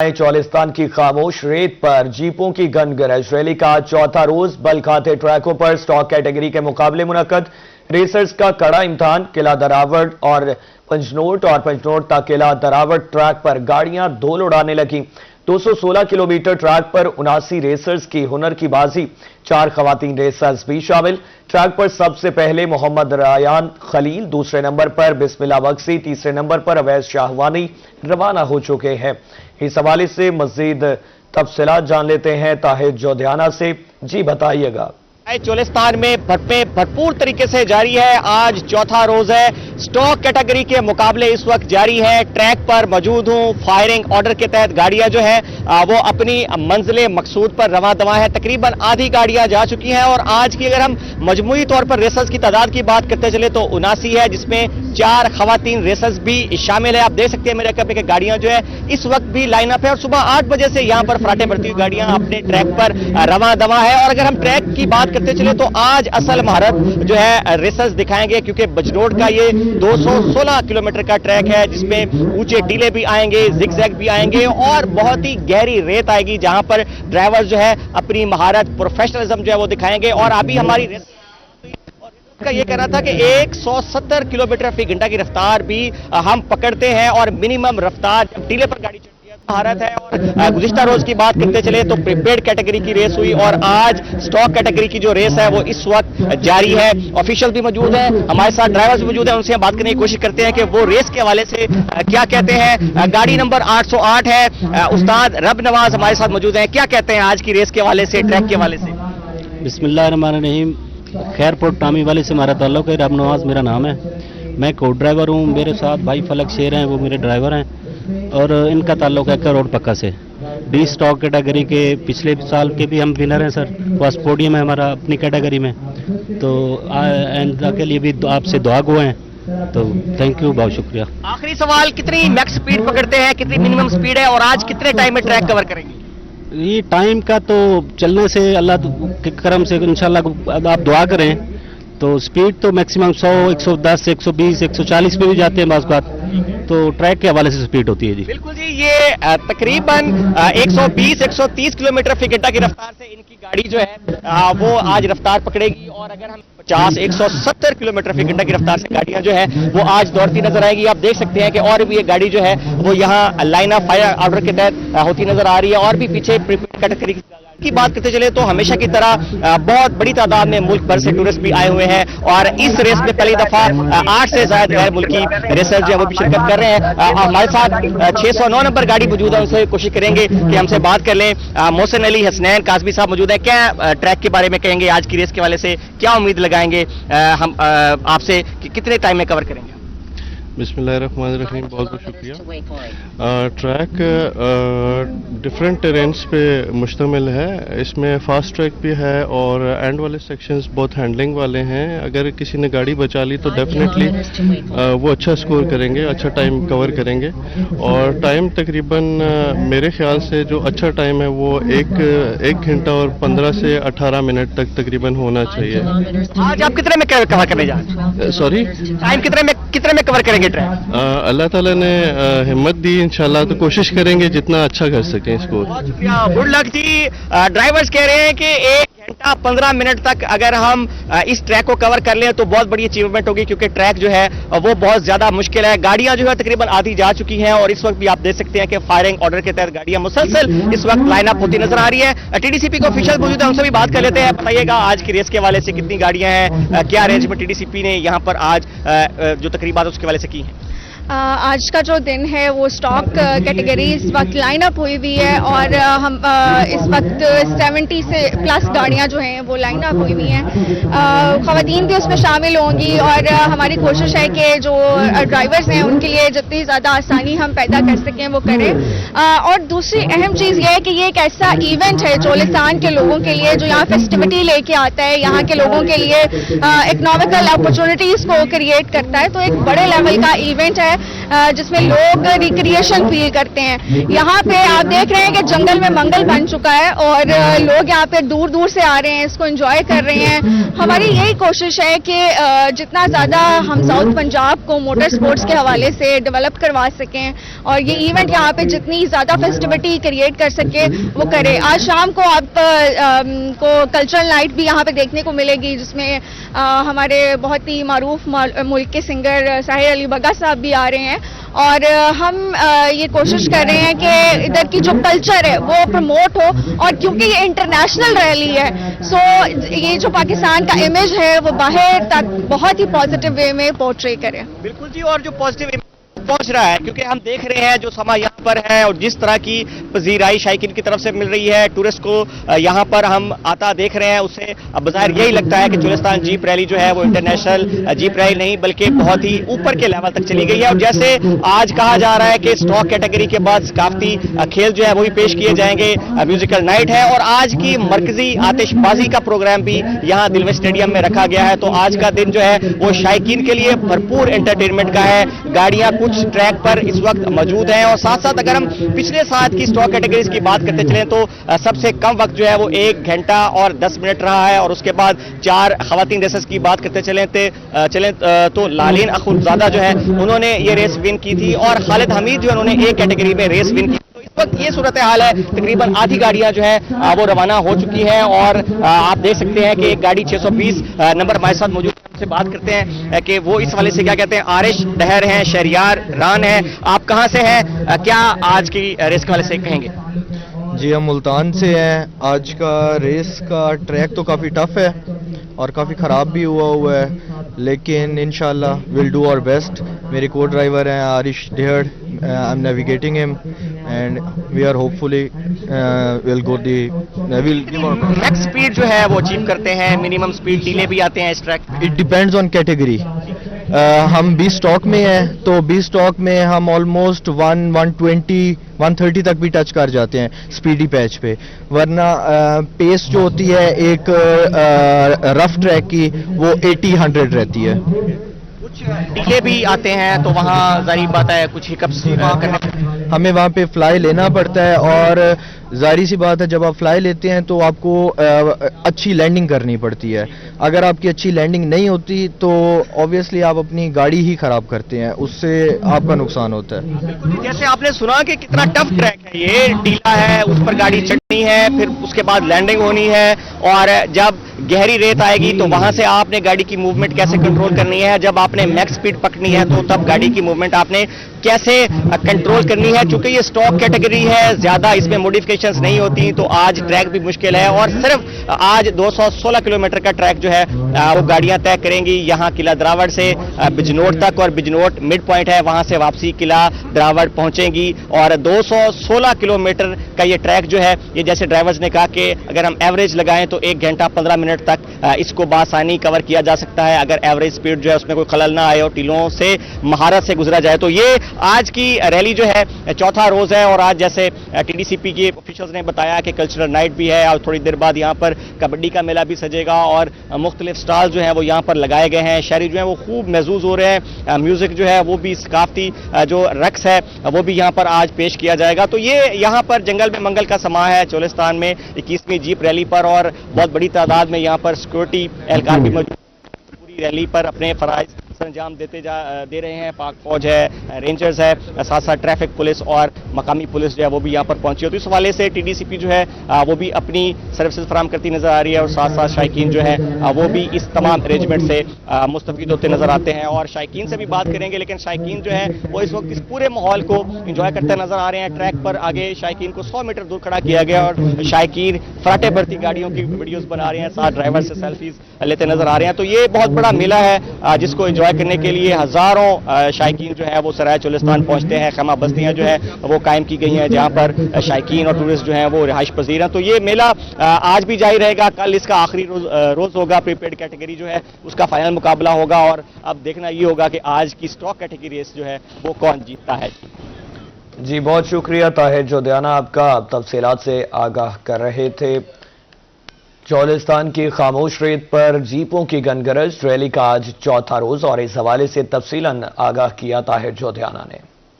चौलिस्तान की खामोश रेत पर जीपों की गनगरज। रैली का चौथा रोज बल खाते ट्रैकों पर स्टॉक कैटेगरी के मुकाबले मुनक्कद। रेसर्स का कड़ा इम्तिहान। किला दरावट और पंजनोट तक किला दरावट ट्रैक पर गाड़ियां धूल उड़ाने लगी। 216 किलोमीटर ट्रैक पर 79 रेसर्स की हुनर की बाजी। 4 खवातीन रेसर्स भी शामिल। ट्रैक पर सबसे पहले मोहम्मद रायान खलील, दूसरे नंबर पर बिस्मिल्लाह बख्शी, तीसरे नंबर पर अवैस शाहवानी रवाना हो चुके हैं। इस हवाले से मजीद तफसीलात जान लेते हैं ताहिर जोधियाना से। जी बताइएगा। चौलिस्तान में भरपूर तरीके से जारी है। आज चौथा रोज है। स्टॉक कैटेगरी के मुकाबले इस वक्त जारी है। ट्रैक पर मौजूद हूं। फायरिंग ऑर्डर के तहत गाड़ियां जो है वो अपनी मंजिल मकसूद पर रवां दवा है। तकरीबन आधी गाड़ियां जा चुकी हैं और आज की अगर हम मजमूई तौर पर रेसर्स की तादाद की बात करते चले तो 79 है, जिसमें 4 खवातीन रेसर्स भी शामिल है। आप देख सकते हैं मेरे कपे के गाड़ियां जो है इस वक्त भी लाइनअप है और सुबह 8 बजे से यहां पर फराटे भरती हुई गाड़ियां अपने ट्रैक पर रवां दवा है। और अगर हम ट्रैक की बात करते चले तो आज असल महारत जो है रेसर्स दिखाएंगे, क्योंकि बजनोट का ये 216 किलोमीटर का ट्रैक है, जिसमें ऊंचे टीले भी आएंगे, जिगजैग भी आएंगे और बहुत ही गहरी रेत आएगी, जहां पर ड्राइवर जो है अपनी महारत, प्रोफेशनलिज्म जो है वो दिखाएंगे। और अभी हमारी रेस का ये कहना था कि 170 किलोमीटर फी घंटा की रफ्तार भी हम पकड़ते हैं और मिनिमम रफ्तार टीले पर गाड़ी चलती है महारत है। और गुज़िश्ता रोज की बात करते चले तो प्रीपेड कैटेगरी की रेस हुई और आज स्टॉक कैटेगरी की जो रेस है वो इस वक्त जारी है। ऑफिशियल भी मौजूद है, हमारे साथ ड्राइवर्स भी मौजूद हैं, उनसे हम बात करने की कोशिश करते हैं कि वो रेस के हवाले से क्या कहते हैं। गाड़ी नंबर 808 है। उस्ताद रब नवाज हमारे साथ मौजूद हैं, क्या कहते हैं आज की रेस के हवाले से, ट्रैक के हवाले से। बिस्मिल्लाहिर्रहमानिर्रहीम। खैरपुर टामी वाले से हमारा ताल्लुक है। रब नवाज मेरा नाम है, मैं को ड्राइवर हूँ। मेरे साथ भाई फलक शेर हैं, वो मेरे ड्राइवर हैं और इनका ताल्लुक है करोड़ पक्का से। डी स्टॉक कैटेगरी के पिछले साल के भी हम विनर हैं सर। फर्स्ट पोडियम है हमारा अपनी कैटेगरी में, तो आइंदा के लिए भी आपसे दुआ गो हैं, तो थैंक यू, बहुत शुक्रिया। आखिरी सवाल, कितनी मैक्स स्पीड पकड़ते हैं, कितनी मिनिमम स्पीड है और आज कितने टाइम में ट्रैक कवर करेंगे? ये टाइम का तो चलने से अल्लाह के करम से इंशाल्लाह आप दुआ करें तो स्पीड तो मैक्सिमम 100, 110, 120, 140 पे भी जाते हैं बात, तो ट्रैक के हवाले से स्पीड होती है जी। बिल्कुल जी, ये तकरीबन 120, 130 किलोमीटर फी घंटा की रफ्तार से इनकी गाड़ी जो है वो आज रफ्तार पकड़ेगी। और अगर हम 50, 170 किलोमीटर फी घंटा की रफ्तार से गाड़ियां जो है वो आज दौड़ती नजर आएगी। आप देख सकते हैं कि और भी ये गाड़ी जो है वो यहाँ लाइन ऑफ फायर ऑर्डर के तहत होती नजर आ रही है। और भी पीछे प्रीपेड कैटेगरी की बात करते चले तो हमेशा की तरह बहुत बड़ी तादाद में मुल्क भर से टूरिस्ट भी आए हुए हैं और इस रेस में पहली दफा 8 से ज्यादा गैर मुल्की रेसर जो है वो भी शिरकत कर रहे हैं। हमारे साथ 609 नंबर गाड़ी मौजूद है, उनसे कोशिश करेंगे कि हमसे बात कर लें। मोहसिन अली हसनैन कासबी साहब मौजूद है, क्या ट्रैक के बारे में कहेंगे, आज की रेस के वाले से क्या उम्मीद लगाएंगे हम आपसे कि कितने टाइम में कवर करेंगे? बिस्मिल्लाहिर्रहमानिर्रहीम, बहुत बहुत शुक्रिया। ट्रैक डिफरेंट टेरेन्स पे मुश्तमिल है। इसमें फास्ट ट्रैक भी है और एंड वाले सेक्शंस बहुत हैंडलिंग वाले हैं। अगर किसी ने गाड़ी बचा ली तो डेफिनेटली वो अच्छा स्कोर करेंगे, अच्छा टाइम कवर करेंगे। और टाइम तकरीबन मेरे ख्याल से जो अच्छा टाइम है वो एक घंटा और 15 से 18 मिनट तक तकरीबन होना चाहिए। आज आप कितने में कवर करने जा रहे हैं? सॉरी, टाइम कितने में कवर करेंगे ट्रैक? अल्लाह ताला ने हिम्मत दी, इंशाल्लाह तो कोशिश करेंगे जितना अच्छा कर सकें इसको। गुड लक जी। ड्राइवर्स कह रहे हैं कि 1 घंटा 15 मिनट तक अगर हम इस ट्रैक को कवर कर लें तो बहुत बड़ी अचीवमेंट होगी, क्योंकि ट्रैक जो है वो बहुत ज्यादा मुश्किल है। गाड़ियां जो है तकरीबन आधी जा चुकी हैं और इस वक्त भी आप देख सकते हैं कि फायरिंग ऑर्डर के तहत गाड़ियां मुसलसल इस वक्त लाइनअप होती नजर आ रही है। टीडीसीपी को ऑफिशियल मौजूद है, उनसे भी बात कर लेते हैं। बताइएगा आज की रेस के हवाले से कितनी गाड़ियां हैं, क्या अरेंजमेंट टीडीसीपी ने यहाँ पर आज जो तकरीबात उसके हवाले से की है? आज का जो दिन है वो स्टॉक कैटेगरी इस वक्त लाइन अप हुई हुई है और हम इस वक्त 70 से प्लस गाड़ियां जो हैं वो लाइन अप हुई हुई हैं। ख़वातीन भी उसमें शामिल होंगी और हमारी कोशिश है कि जो ड्राइवर्स हैं उनके लिए जितनी ज़्यादा आसानी हम पैदा कर सकें वो करें। और दूसरी अहम चीज़ ये है कि ये एक ऐसा इवेंट है चौलिस्तान के लोगों के लिए जो यहाँ फेस्टिविटी लेके आता है, यहाँ के लोगों के लिए इकनॉमिकल अपॉर्चुनिटीज़ को क्रिएट करता है, तो एक बड़े लेवल का इवेंट है। जिसमें लोग रिक्रिएशन फील करते हैं। यहाँ पे आप देख रहे हैं कि जंगल में मंगल बन चुका है और लोग यहाँ पे दूर दूर से आ रहे हैं, इसको एंजॉय कर रहे हैं। हमारी यही कोशिश है कि जितना ज़्यादा हम साउथ पंजाब को मोटर स्पोर्ट्स के हवाले से डेवलप करवा सकें और ये इवेंट यहाँ पे जितनी ज़्यादा फेस्टिविटी क्रिएट कर सके वो करे। आज शाम को आप को कल्चरल नाइट भी यहाँ पे देखने को मिलेगी, जिसमें हमारे बहुत ही मारूफ मुल्क के सिंगर साहिर अली बग्गा साहब भी आ रहे हैं और हम ये कोशिश कर रहे हैं कि इधर की जो कल्चर है वो प्रमोट हो और क्योंकि ये इंटरनेशनल रैली है सो ये जो पाकिस्तान का इमेज है वो बाहर तक बहुत ही पॉजिटिव वे में पोर्ट्रे करे। बिल्कुल जी, और जो पॉजिटिव पहुंच रहा है क्योंकि हम देख रहे हैं जो समा यहाँ पर है और जिस तरह की पजीराई शायकीन की तरफ से मिल रही है, टूरिस्ट को यहाँ पर हम आता देख रहे हैं, उससे बज़ाहिर यही लगता है कि चोलिस्तान जीप रैली जो है वो इंटरनेशनल जीप रैली नहीं बल्कि बहुत ही ऊपर के लेवल तक चली गई है। और जैसे आज कहा जा रहा है कि स्टॉक कैटेगरी के बाद सकाफती खेल जो है वो भी पेश किए जाएंगे, म्यूजिकल नाइट है और आज की मरकजी आतिशबाजी का प्रोग्राम भी यहाँ दिलमे स्टेडियम में रखा गया है। तो आज का दिन जो है वो शायकीन के लिए भरपूर एंटरटेनमेंट का है। गाड़ियां कुछ ट्रैक पर इस वक्त मौजूद हैं और साथ साथ अगर हम पिछले साल की स्टॉक कैटेगरीज की बात करते चलें तो सबसे कम वक्त जो है वो 1 घंटा और 10 मिनट रहा है और उसके बाद 4 खवातीन रेसेस की बात करते चलें तो लालीन अखुनजादा जो है उन्होंने ये रेस विन की थी और खालिद हमीद जो है उन्होंने एक कैटेगरी में रेस विन की। तो इस वक्त ये सूरत हाल है, तकरीबन आधी गाड़ियां जो है वो रवाना हो चुकी हैं और आप देख सकते हैं कि एक गाड़ी 620 नंबर हमारे साथ मौजूद से बात करते हैं कि वो इस वाले से क्या कहते हैं। आरिश दहर हैं, शहरियार रान है, आप कहां से हैं, क्या आज की रेस के वाले से कहेंगे? जी हम मुल्तान से हैं। आज का रेस का ट्रैक तो काफ़ी टफ है और काफ़ी ख़राब भी हुआ है, लेकिन इंशाल्लाह विल डू आवर बेस्ट। मेरे को ड्राइवर हैं आरिश डेहर, I am navigating him and we are hopefully will go the will max speed जो है वो अचीव करते हैं, मिनिमम स्पीड डीले भी आते हैं इस track. It depends on category. हम बी स्टॉक में हैं तो बी स्टॉक में हम ऑलमोस्ट 120 130 तक भी टच कर जाते हैं स्पीडी पैच पे, वरना पेस जो होती है एक रफ ट्रैक की वो 80-100 रहती है। कुछ डीले भी आते हैं तो वहाँ जाहिर बात है कुछ हिकअप्स हमें वहाँ पे फ्लाई लेना पड़ता है और जाहिर सी बात है जब आप फ्लाई लेते हैं तो आपको अच्छी लैंडिंग करनी पड़ती है। अगर आपकी अच्छी लैंडिंग नहीं होती तो ऑब्वियसली आप अपनी गाड़ी ही खराब करते हैं, उससे आपका नुकसान होता है। जैसे आपने सुना कि कितना टफ ट्रैक है, ये डीला है, उस पर गाड़ी चढ़नी है, फिर उसके बाद लैंडिंग होनी है और जब गहरी रेत आएगी तो वहां से आपने गाड़ी की मूवमेंट कैसे कंट्रोल करनी है, जब आपने मैक्स स्पीड पकड़नी है तो तब गाड़ी की मूवमेंट आपने कैसे कंट्रोल करनी है। चूंकि ये स्टॉक कैटेगरी है, ज्यादा इसमें मॉडिफिकेशंस नहीं होती तो आज ट्रैक भी मुश्किल है और सिर्फ आज 216 किलोमीटर का ट्रैक जो है वो गाड़ियां तय करेंगी। यहाँ किला द्रावड़ से बिजनौर तक और बिजनौर मिड पॉइंट है, वहां से वापसी किला द्रावड़ पहुंचेंगी और 216 किलोमीटर का ये ट्रैक जो है, ये जैसे ड्राइवर्स ने कहा कि अगर हम एवरेज लगाएं तो 1 घंटा 15 मिनट तक इसको बासानी कवर किया जा सकता है अगर एवरेज स्पीड जो है उसमें कोई खलल ना आए और टीलों से महारत से गुजरा जाए। तो ये आज की रैली जो है चौथा रोज है और आज जैसे टीडीसीपी के ऑफिशियल्स ने बताया कि कल्चरल नाइट भी है और थोड़ी देर बाद यहाँ पर कबड्डी का मेला भी सजेगा और मुख्तलिफ स्टॉल जो है वो यहाँ पर लगाए गए हैं। शहरी जो है वो खूब महसूस हो रहे हैं, म्यूजिक जो है वो भी सकाफती जो रक्स है वो भी यहाँ पर आज पेश किया जाएगा। तो ये यहाँ पर जंगल में मंगल का समा है चोलिस्तान में 21वीं जीप रैली पर और बहुत बड़ी तादाद में यहाँ पर सिक्योरिटी एहलकार भी मौजूद पूरी रैली पर अपने फराइज अंजाम दे रहे हैं। पाक फौज है, रेंजर्स है, साथ साथ ट्रैफिक पुलिस और मकामी पुलिस जो है वो भी यहाँ पर पहुंची है। तो इस हवाले से टीडीसीपी जो है वो भी अपनी सर्विसेज फराहम करती नजर आ रही है और साथ साथ शायकीन जो है वो भी इस तमाम अरेंजमेंट से मुस्तफीद होते नजर आते हैं और शायकीन से भी बात करेंगे। लेकिन शायकीन जो है वो इस वक्त इस पूरे माहौल को इंजॉय करते नजर आ रहे हैं। ट्रैक पर आगे शायकीन को 100 मीटर दूर खड़ा किया गया और शायकीन फराटे भरती गाड़ियों की वीडियोस बना रहे हैं, साथ ड्राइवर से सेल्फीज लेते नजर आ रहे हैं। तो ये बहुत बड़ा मेला है जिसको इंजॉय करने के लिए हजारों शायकीन जो है वो सराय चोलिस्तान पहुंचते हैं। खैमा बस्तियां जो है वो कायम की गई हैं जहां पर शायकीन और टूरिस्ट जो हैं वो रिहाइश पजीर हैं। तो ये मेला आज भी जारी रहेगा, कल इसका आखिरी रोज होगा, प्रीपेड कैटेगरी जो है उसका फाइनल मुकाबला होगा और अब देखना ये होगा कि आज की स्टॉक कैटेगरी रेस जो है वो कौन जीतता है। जी बहुत शुक्रिया ताहिर जोदियाना आपका, तफसीलात से आगाह कर रहे थे। चौलिस्तान की खामोश रेत पर जीपों की गनगरज रैली का आज चौथा रोज और इस हवाले से तफसीलन आगाह किया ताहिर जोधियाना ने।